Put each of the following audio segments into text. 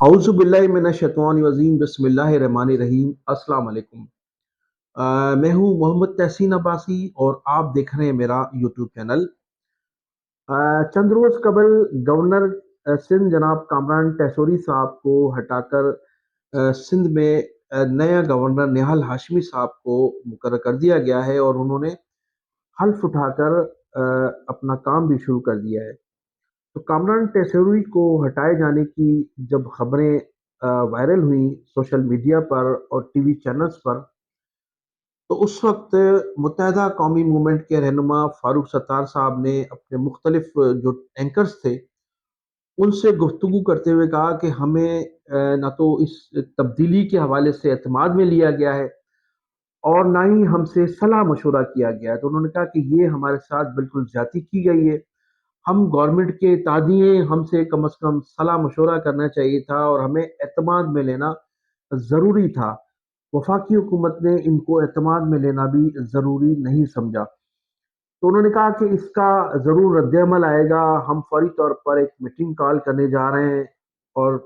اعوذ باللہ من الشیطان الرجیم بسم اللہ الرحمن الرحیم السلام علیکم۔ میں ہوں محمد تحسین عباسی اور آپ دیکھ رہے ہیں میرا یوٹیوب چینل۔ چند روز قبل گورنر سندھ جناب کامران ٹیسوری صاحب کو ہٹا کر سندھ میں نیا گورنر نہال ہاشمی صاحب کو مقرر کر دیا گیا ہے اور انہوں نے حلف اٹھا کر اپنا کام بھی شروع کر دیا ہے۔ تو کامران ٹیسوری کو ہٹائے جانے کی جب خبریں وائرل ہوئیں سوشل میڈیا پر اور ٹی وی چینلز پر، تو اس وقت متحدہ قومی موومنٹ کے رہنما فاروق ستار صاحب نے اپنے مختلف جو اینکرز تھے ان سے گفتگو کرتے ہوئے کہا کہ ہمیں نہ تو اس تبدیلی کے حوالے سے اعتماد میں لیا گیا ہے اور نہ ہی ہم سے صلاح مشورہ کیا گیا ہے۔ تو انہوں نے کہا کہ یہ ہمارے ساتھ بالکل زیادتی کی گئی ہے، ہم گورنمنٹ کے اتحادی ہیں، ہم سے کم از کم صلاح مشورہ کرنا چاہیے تھا اور ہمیں اعتماد میں لینا ضروری تھا۔ وفاقی حکومت نے ان کو اعتماد میں لینا بھی ضروری نہیں سمجھا۔ تو انہوں نے کہا کہ اس کا ضرور رد عمل آئے گا، ہم فوری طور پر ایک میٹنگ کال کرنے جا رہے ہیں اور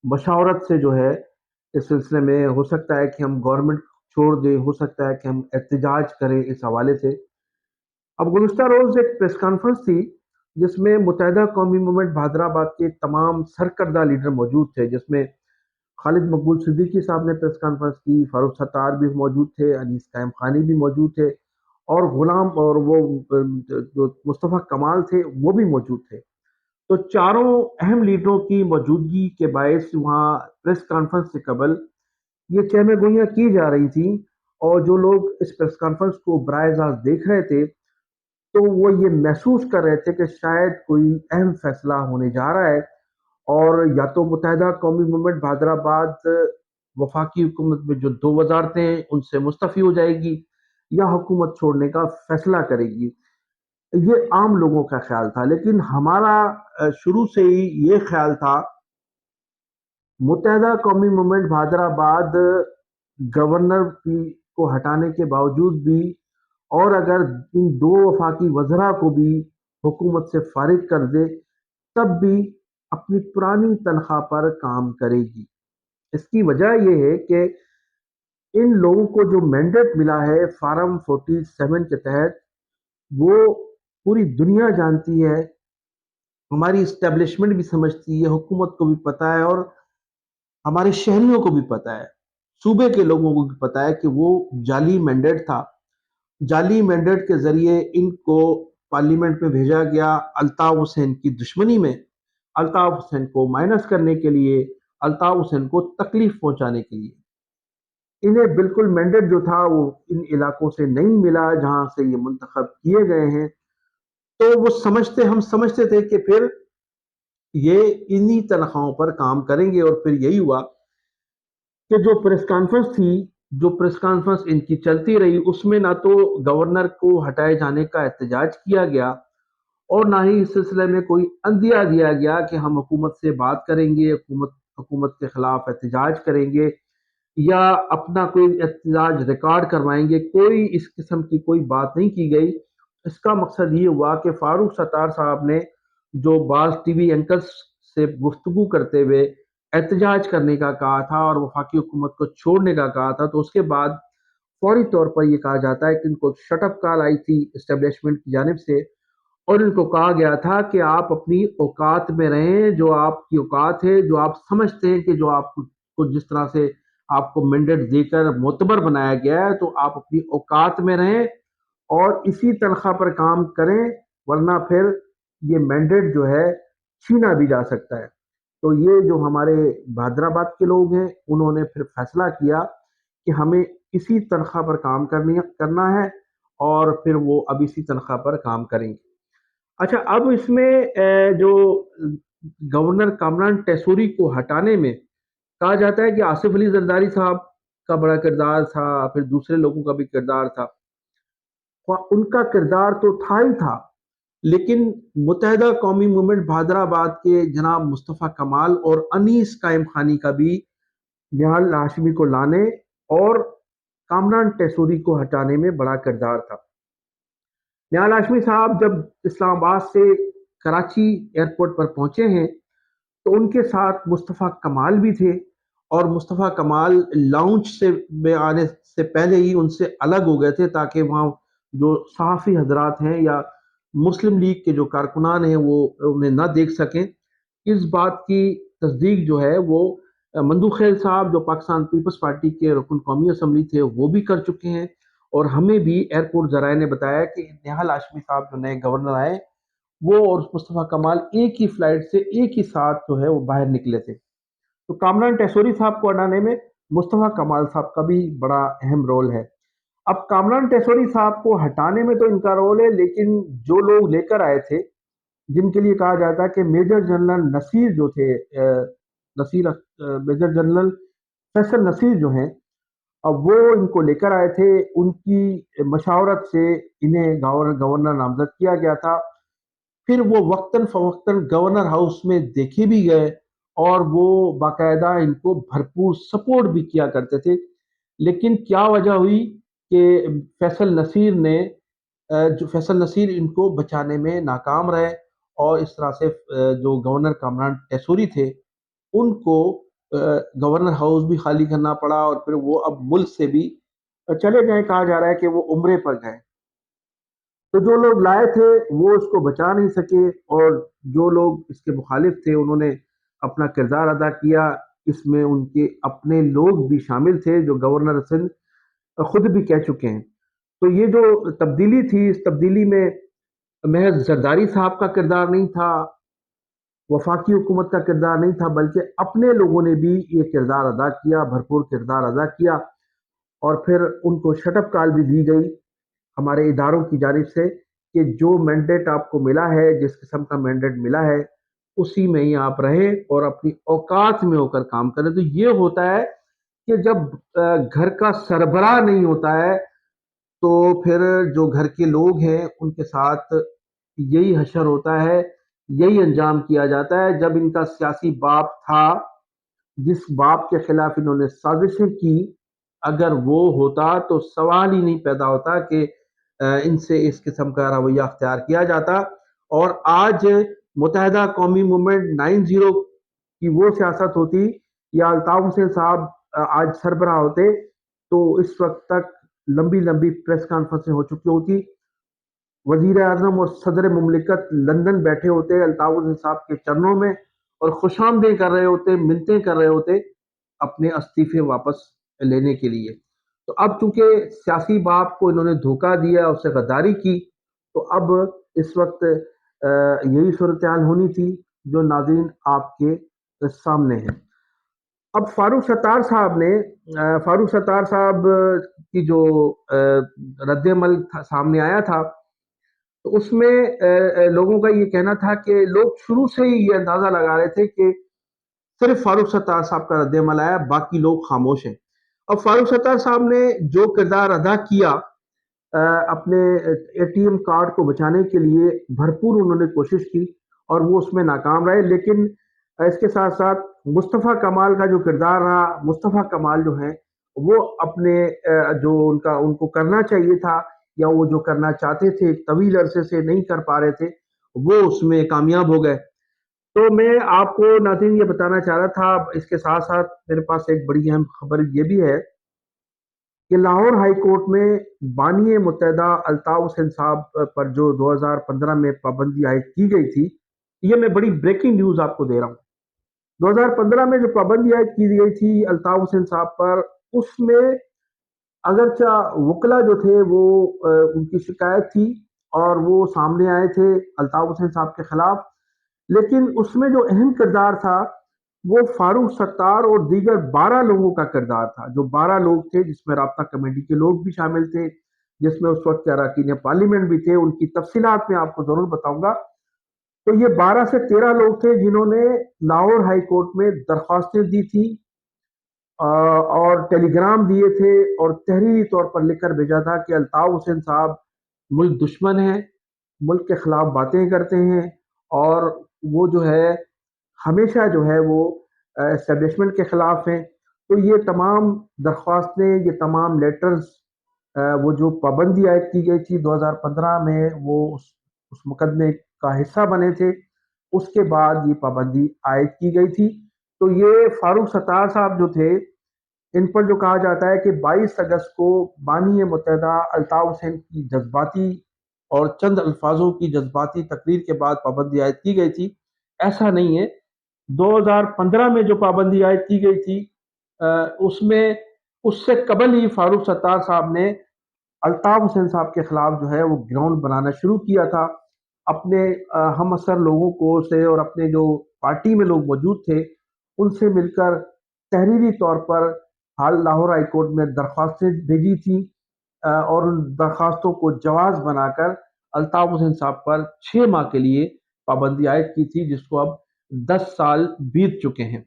مشاورت سے جو ہے اس سلسلے میں ہو سکتا ہے کہ ہم گورنمنٹ چھوڑ دیں، ہو سکتا ہے کہ ہم احتجاج کریں اس حوالے سے۔ اب گزشتہ روز ایک پریس کانفرنس تھی جس میں متحدہ قومی موومنٹ بہادرآباد کے تمام سرکردہ لیڈر موجود تھے، جس میں خالد مقبول صدیقی صاحب نے پریس کانفرنس کی، فاروق ستار بھی موجود تھے، انیس قائم خانی بھی موجود تھے اور غلام اور وہ جو مصطفیٰ کمال تھے وہ بھی موجود تھے۔ تو چاروں اہم لیڈروں کی موجودگی کے باعث وہاں پریس کانفرنس سے قبل یہ چہمہ گوئیاں کی جا رہی تھیں اور جو لوگ اس پریس کانفرنس کو براہ راست دیکھ رہے تھے تو وہ یہ محسوس کر رہے تھے کہ شاید کوئی اہم فیصلہ ہونے جا رہا ہے اور یا تو متحدہ قومی موومنٹ بہادرآباد وفاقی حکومت میں جو دو وزارتیں ہیں ان سے مستعفی ہو جائے گی یا حکومت چھوڑنے کا فیصلہ کرے گی۔ یہ عام لوگوں کا خیال تھا، لیکن ہمارا شروع سے ہی یہ خیال تھا متحدہ قومی موومنٹ بہادرآباد گورنر کو ہٹانے کے باوجود بھی اور اگر ان دو وفاقی وزراء کو بھی حکومت سے فارغ کر دے تب بھی اپنی پرانی تنخواہ پر کام کرے گی۔ اس کی وجہ یہ ہے کہ ان لوگوں کو جو مینڈیٹ ملا ہے فارم 47 کے تحت، وہ پوری دنیا جانتی ہے، ہماری اسٹیبلشمنٹ بھی سمجھتی ہے، حکومت کو بھی پتا ہے اور ہمارے شہریوں کو بھی پتا ہے، صوبے کے لوگوں کو بھی پتا ہے کہ وہ جعلی مینڈیٹ تھا۔ جعلی مینڈیٹ کے ذریعے ان کو پارلیمنٹ میں بھیجا گیا الطاف حسین کی دشمنی میں، الطاف حسین کو مائنس کرنے کے لیے، الطاف حسین کو تکلیف پہنچانے کے لیے۔ انہیں بالکل مینڈیٹ جو تھا وہ ان علاقوں سے نہیں ملا جہاں سے یہ منتخب کیے گئے ہیں، تو ہم سمجھتے تھے کہ پھر یہ انہی تنخواہوں پر کام کریں گے اور پھر یہی ہوا کہ جو پریس کانفرنس ان کی چلتی رہی اس میں نہ تو گورنر کو ہٹائے جانے کا احتجاج کیا گیا اور نہ ہی اس سلسلے میں کوئی عندیہ دیا گیا کہ ہم حکومت سے بات کریں گے، حکومت کے خلاف احتجاج کریں گے یا اپنا کوئی احتجاج ریکارڈ کروائیں گے۔ کوئی اس قسم کی کوئی بات نہیں کی گئی۔ اس کا مقصد یہ ہوا کہ فاروق ستار صاحب نے جو بعض ٹی وی اینکرز سے گفتگو کرتے ہوئے احتجاج کرنے کا کہا تھا اور وفاقی حکومت کو چھوڑنے کا کہا تھا، تو اس کے بعد فوری طور پر یہ کہا جاتا ہے کہ ان کو شٹ اپ کال آئی تھی اسٹیبلشمنٹ کی جانب سے اور ان کو کہا گیا تھا کہ آپ اپنی اوقات میں رہیں، جو آپ کی اوقات ہے، جو آپ سمجھتے ہیں کہ جو آپ کو جس طرح سے آپ کو مینڈیٹ دے کر معتبر بنایا گیا ہے، تو آپ اپنی اوقات میں رہیں اور اسی تنخواہ پر کام کریں، ورنہ پھر یہ مینڈیٹ جو ہے چھینا بھی جا سکتا ہے۔ تو یہ جو ہمارے بہادرآباد کے لوگ ہیں انہوں نے پھر فیصلہ کیا کہ ہمیں اسی تنخواہ پر کام کرنا ہے اور پھر وہ اب اسی تنخواہ پر کام کریں گے۔ اچھا، اب اس میں جو گورنر کامران ٹیسوری کو ہٹانے میں کہا جاتا ہے کہ آصف علی زرداری صاحب کا بڑا کردار تھا، پھر دوسرے لوگوں کا بھی کردار تھا۔ ان کا کردار تو تھا ہی تھا، لیکن متحدہ قومی موومنٹ بہادرآباد کے جناب مصطفیٰ کمال اور انیس قائم خانی کا بھی نہال ہاشمی کو لانے اور کامران ٹیسوری کو ہٹانے میں بڑا کردار تھا۔ نہال ہاشمی صاحب جب اسلام آباد سے کراچی ایئرپورٹ پر پہنچے ہیں تو ان کے ساتھ مصطفیٰ کمال بھی تھے، اور مصطفیٰ کمال لانچ سے میں آنے سے پہلے ہی ان سے الگ ہو گئے تھے، تاکہ وہاں جو صحافی حضرات ہیں یا مسلم لیگ کے جو کارکنان ہیں وہ انہیں نہ دیکھ سکیں۔ اس بات کی تصدیق جو ہے وہ مندو خیل صاحب جو پاکستان پیپلز پارٹی کے رکن قومی اسمبلی تھے وہ بھی کر چکے ہیں، اور ہمیں بھی ایئرپورٹ ذرائع نے بتایا کہ نہال ہاشمی صاحب جو نئے گورنر آئے وہ اور مصطفیٰ کمال ایک ہی فلائٹ سے ایک ہی ساتھ جو ہے وہ باہر نکلے تھے۔ تو کامران ٹیسوری صاحب کو ہٹانے میں مصطفیٰ کمال صاحب کا بھی بڑا اہم رول ہے۔ اب کامران ٹیسوری صاحب کو ہٹانے میں تو ان کا رول ہے، لیکن جو لوگ لے کر آئے تھے، جن کے لیے کہا جاتا ہے کہ میجر جنرل نصیر جو تھے، میجر جنرل فیصل نصیر جو ہیں، اب وہ ان کو لے کر آئے تھے، ان کی مشاورت سے انہیں گورنر نامزد کیا گیا تھا۔ پھر وہ وقتاً فوقتاً گورنر ہاؤس میں دیکھے بھی گئے، اور وہ باقاعدہ ان کو بھرپور سپورٹ بھی کیا کرتے تھے۔ لیکن کیا وجہ ہوئی کہ فیصل نصیر ان کو بچانے میں ناکام رہے، اور اس طرح سے جو گورنر کامران ٹیسوری تھے ان کو گورنر ہاؤس بھی خالی کرنا پڑا، اور پھر وہ اب ملک سے بھی چلے گئے، کہا جا رہا ہے کہ وہ عمرے پر گئے۔ تو جو لوگ لائے تھے وہ اس کو بچا نہیں سکے، اور جو لوگ اس کے مخالف تھے انہوں نے اپنا کردار ادا کیا۔ اس میں ان کے اپنے لوگ بھی شامل تھے، جو گورنر سندھ خود بھی کہہ چکے ہیں۔ تو یہ جو تبدیلی تھی، اس تبدیلی میں محض زرداری صاحب کا کردار نہیں تھا، وفاقی حکومت کا کردار نہیں تھا، بلکہ اپنے لوگوں نے بھی یہ کردار ادا کیا، بھرپور کردار ادا کیا۔ اور پھر ان کو شٹ اپ کال بھی دی گئی ہمارے اداروں کی جانب سے کہ جو مینڈیٹ آپ کو ملا ہے، جس قسم کا مینڈیٹ ملا ہے، اسی میں ہی آپ رہیں اور اپنی اوقات میں ہو کر کام کریں۔ تو یہ ہوتا ہے کہ جب گھر کا سربراہ نہیں ہوتا ہے تو پھر جو گھر کے لوگ ہیں ان کے ساتھ یہی حشر ہوتا ہے، یہی انجام کیا جاتا ہے۔ جب ان کا سیاسی باپ تھا، جس باپ کے خلاف انہوں نے سازشیں کی، اگر وہ ہوتا تو سوال ہی نہیں پیدا ہوتا کہ ان سے اس قسم کا رویہ اختیار کیا جاتا۔ اور آج متحدہ قومی موومنٹ 90 کی وہ سیاست ہوتی، یا الطاف حسین صاحب آج سربراہ ہوتے، تو اس وقت تک لمبی لمبی پریس کانفرنسیں ہو چکی ہوتی، وزیر اعظم اور صدر مملکت لندن بیٹھے ہوتے الطاف حسین صاحب کے چرنوں میں، اور خوش آمدیں کر رہے ہوتے، منتیں کر رہے ہوتے اپنے استعفے واپس لینے کے لیے۔ تو اب چونکہ سیاسی باپ کو انہوں نے دھوکہ دیا، اس سے غداری کی، تو اب اس وقت یہی صورتحال ہونی تھی جو ناظرین آپ کے سامنے ہے۔ اب فاروق ستار صاحب کی جو رد عمل سامنے آیا تھا، تو اس میں لوگوں کا یہ کہنا تھا کہ لوگ شروع سے ہی یہ اندازہ لگا رہے تھے کہ صرف فاروق ستار صاحب کا رد عمل آیا، باقی لوگ خاموش ہیں۔ اب فاروق ستار صاحب نے جو کردار ادا کیا، اپنے اے ٹی ایم کارڈ کو بچانے کے لیے بھرپور انہوں نے کوشش کی، اور وہ اس میں ناکام رہے۔ لیکن اس کے ساتھ ساتھ مصطفیٰ کمال کا جو کردار رہا، مصطفیٰ کمال جو ہیں وہ اپنے جو ان کو کرنا چاہیے تھا، یا وہ جو کرنا چاہتے تھے طویل عرصے سے نہیں کر پا رہے تھے، وہ اس میں کامیاب ہو گئے۔ تو میں آپ کو ناظرین یہ بتانا چاہ رہا تھا، اس کے ساتھ ساتھ میرے پاس ایک بڑی اہم خبر یہ بھی ہے کہ لاہور ہائی کورٹ میں بانی متحدہ الطاف حسین صاحب پر جو 2015 میں پابندی عائد کی گئی تھی، یہ میں بڑی بریکنگ نیوز آپ کو دے رہا ہوں۔ 2015 میں جو پابندی عائد کی گئی تھی الطاف حسین صاحب پر، اس میں اگرچہ وکلا جو تھے وہ ان کی شکایت تھی اور وہ سامنے آئے تھے الطاف حسین صاحب کے خلاف، لیکن اس میں جو اہم کردار تھا وہ فاروق ستار اور دیگر 12 لوگوں کا کردار تھا، جو 12 لوگ تھے، جس میں رابطہ کمیٹی کے لوگ بھی شامل تھے، جس میں اس وقت کے اراکین پارلیمنٹ بھی تھے۔ ان کی تفصیلات میں آپ کو ضرور بتاؤں گا۔ تو یہ 12 سے 13 لوگ تھے جنہوں نے لاہور ہائی کورٹ میں درخواستیں دی تھی، اور ٹیلی گرام دیے تھے، اور تحریری طور پر لکھ کر بھیجا تھا کہ الطاف حسین صاحب ملک دشمن ہیں، ملک کے خلاف باتیں کرتے ہیں، اور وہ جو ہے ہمیشہ جو ہے وہ اسٹیبلشمنٹ کے خلاف ہیں۔ تو یہ تمام درخواستیں، یہ تمام لیٹرز، وہ جو پابندی عائد کی گئی تھی 2015 میں، وہ اس مقدمے کا حصہ بنے تھے۔ اس کے بعد یہ پابندی عائد کی گئی تھی۔ تو یہ فاروق ستار صاحب جو تھے، ان پر جو کہا جاتا ہے کہ 22 اگست کو بانی متحدہ الطاف حسین کی جذباتی اور چند الفاظوں کی جذباتی تقریر کے بعد پابندی عائد کی گئی تھی، ایسا نہیں ہے۔ 2015 میں جو پابندی عائد کی گئی تھی، اس میں اس سے قبل ہی فاروق ستار صاحب نے الطاف حسین صاحب کے خلاف جو ہے وہ گراؤنڈ بنانا شروع کیا تھا، اپنے ہم اثر لوگوں کو سے اور اپنے جو پارٹی میں لوگ موجود تھے ان سے مل کر تحریری طور پر حال لاہور ہائی کورٹ میں درخواستیں بھیجی تھیں، اور ان درخواستوں کو جواز بنا کر الطاف حسین صاحب پر 6 ماہ کے لیے پابندی عائد کی تھی، جس کو اب 10 سال بیت چکے ہیں۔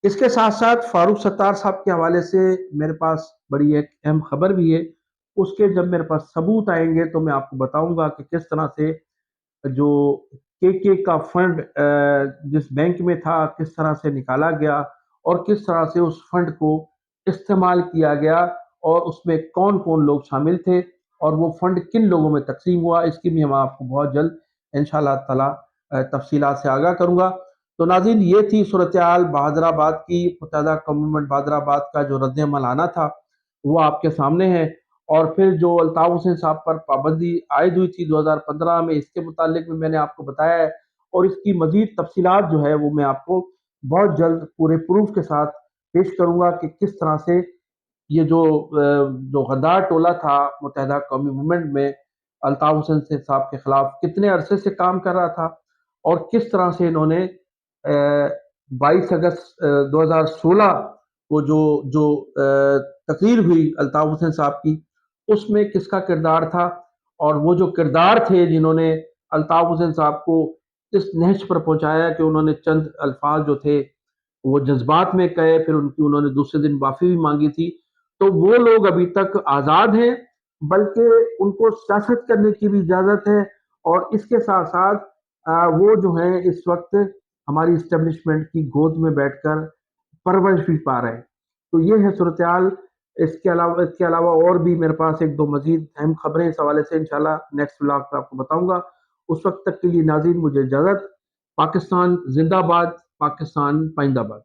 اس کے ساتھ ساتھ فاروق ستار صاحب کے حوالے سے میرے پاس بڑی ایک اہم خبر بھی ہے۔ اس کے جب میرے پاس ثبوت آئیں گے تو میں آپ کو بتاؤں گا کہ کس طرح سے جو کے کا فنڈ جس بینک میں تھا کس طرح سے نکالا گیا اور کس طرح سے اس فنڈ کو استعمال کیا گیا، اور اس میں کون کون لوگ شامل تھے اور وہ فنڈ کن لوگوں میں تقسیم ہوا، اس کی بھی میں آپ کو بہت جلد انشاءاللہ تعالی تفصیلات سے آگاہ کروں گا۔ تو ناظرین، یہ تھی صورتحال بہادر آباد کی۔ متحدہ قومی موومنٹ بہادر آباد کا جو رد عمل آنا تھا وہ آپ کے سامنے ہے، اور پھر جو الطاف حسین صاحب پر پابندی عائد ہوئی تھی 2015 میں، اس کے متعلق میں نے آپ کو بتایا ہے، اور اس کی مزید تفصیلات جو ہے وہ میں آپ کو بہت جلد پورے پروف کے ساتھ پیش کروں گا کہ کس طرح سے یہ جو غدار ٹولہ تھا متحدہ قومی موومنٹ میں الطاف حسین صاحب کے خلاف کتنے عرصے سے کام کر رہا تھا، اور کس طرح سے انہوں نے 22 اگست 2016 کو جو تقریر ہوئی الطاف حسین صاحب کی، اس میں کس کا کردار تھا، اور وہ جو کردار تھے جنہوں نے الطاف حسین صاحب کو اس نہج پر پہنچایا کہ انہوں نے چند الفاظ جو تھے وہ جذبات میں کہے، پھر انہوں نے دوسرے دن معافی بھی مانگی تھی، تو وہ لوگ ابھی تک آزاد ہیں، بلکہ ان کو سیاست کرنے کی بھی اجازت ہے، اور اس کے ساتھ ساتھ وہ جو ہیں اس وقت ہماری اسٹیبلشمنٹ کی گود میں بیٹھ کر پرورش بھی پا رہے ہیں۔ تو یہ ہے صورتحال۔ اس کے علاوہ اور بھی میرے پاس ایک دو مزید اہم خبریں اس حوالے سے انشاءاللہ نیکسٹ ولاگ پہ آپ کو بتاؤں گا۔ اس وقت تک کے لیے ناظرین مجھے اجازت۔ پاکستان زندہ باد، پاکستان پائندہ باد۔